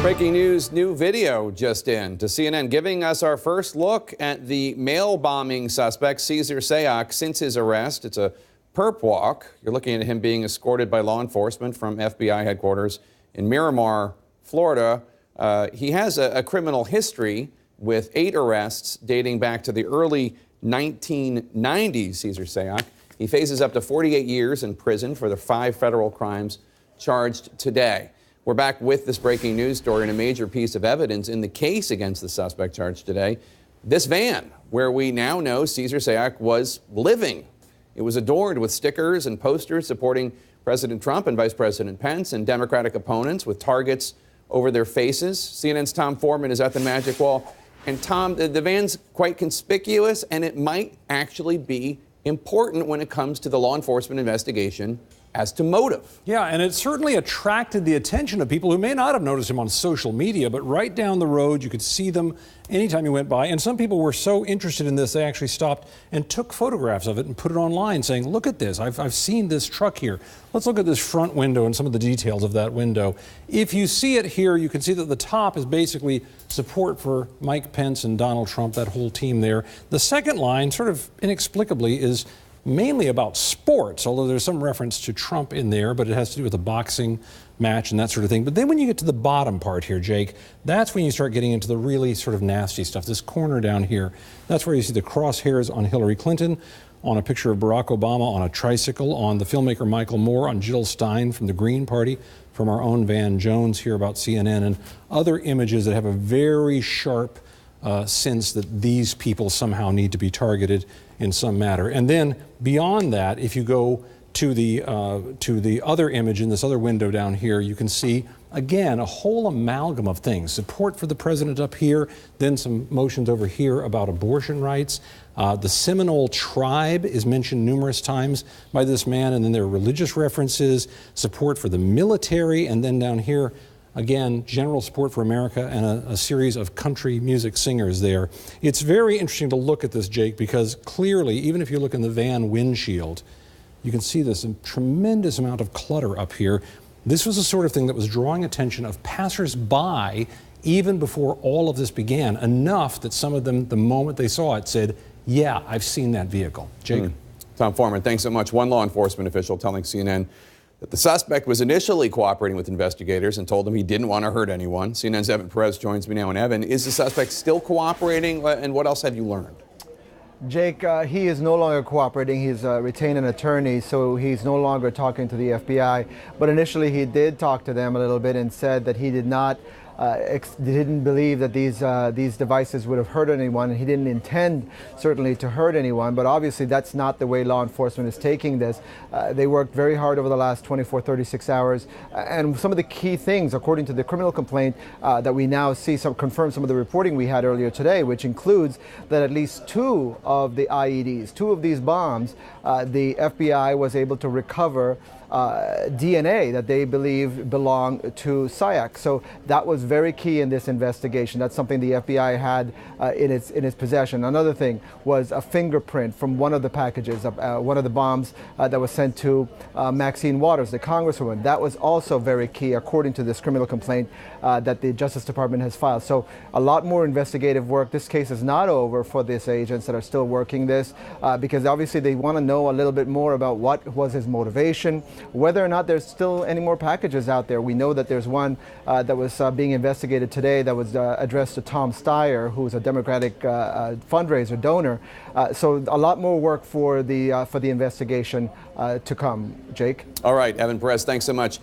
Breaking news, new video just in to CNN giving us our first look at the mail bombing suspect, Cesar Sayoc, since his arrest. It's a perp walk. You're looking at him being escorted by law enforcement from FBI headquarters in Miramar, Florida. He has a criminal history with 8 arrests dating back to the early 1990s, Cesar Sayoc. He faces up to 48 years in prison for the 5 federal crimes charged today. We're back with this breaking news story and a major piece of evidence in the case against the suspect charged today. This van, where we now know Cesar Sayoc was living. It was adorned with stickers and posters supporting President Trump and Vice President Pence and Democratic opponents with targets over their faces. CNN's Tom Foreman is at the Magic Wall. And Tom, the van's quite conspicuous, and it might actually be important when it comes to the law enforcement investigation as to motive. Yeah, and it certainly attracted the attention of people who may not have noticed him on social media, but right down the road, you could see them anytime you went by. And some people were so interested in this, they actually stopped and took photographs of it and put it online saying, look at this, I've seen this truck here. Let's look at this front window and some of the details of that window. If you see it here, you can see that the top is basically support for Mike Pence and Donald Trump, that whole team there. The second line, sort of inexplicably, is mainly about sports, although there's some reference to Trump in there, but it has to do with a boxing match and that sort of thing. But then when you get to the bottom part here, Jake, that's when you start getting into the really sort of nasty stuff. This corner down here, that's where you see the crosshairs on Hillary Clinton, on a picture of Barack Obama on a tricycle, on the filmmaker Michael Moore, on Jill Stein from the Green Party, from our own Van Jones here about CNN, and other images that have a very sharp sense that these people somehow need to be targeted in some matter. And then beyond that, if you go to the other image in this other window down here, you can see, again, a whole amalgam of things. Support for the president up here, then some motions over here about abortion rights. The Seminole tribe is mentioned numerous times by this man, and then there are religious references, support for the military, and then down here, again, general support for America and a series of country music singers there. It's very interesting to look at this, Jake, because clearly, even if you look in the van windshield, you can see this tremendous amount of clutter up here. This was the sort of thing that was drawing attention of passers-by even before all of this began, enough that some of them, the moment they saw it, said, yeah, I've seen that vehicle. Jake? Tom Foreman, thanks so much. One law enforcement official telling CNN that the suspect was initially cooperating with investigators and told them he didn't want to hurt anyone. CNN's Evan Perez joins me now. And Evan, is the suspect still cooperating? And what else have you learned? Jake, he is no longer cooperating. He's retained an attorney, so he's no longer talking to the FBI. But initially he did talk to them a little bit and said that he didn't believe that these devices would have hurt anyone, and he didn't intend certainly to hurt anyone. But obviously that's not the way law enforcement is taking this. They worked very hard over the last 36 hours, and some of the key things, according to the criminal complaint that we now see, confirm some of the reporting we had earlier today, which includes that at least 2 of the IEDs, 2 of these bombs, the FBI was able to recover DNA that they believe belonged to Sayoc. So that was very key in this investigation. That's something the FBI had in its possession. Another thing was a fingerprint from one of the packages, one of the bombs that was sent to Maxine Waters, the Congresswoman. That was also very key, according to this criminal complaint that the Justice Department has filed. So a lot more investigative work. This case is not over for these agents that are still working this, because obviously they want to know a little bit more about what was his motivation, whether or not there's still any more packages out there. We know that there's one that was being investigated today that was addressed to Tom Steyer, who's a Democratic fundraiser donor. So a lot more work for the investigation to come. Jake? All right, Evan Perez, thanks so much.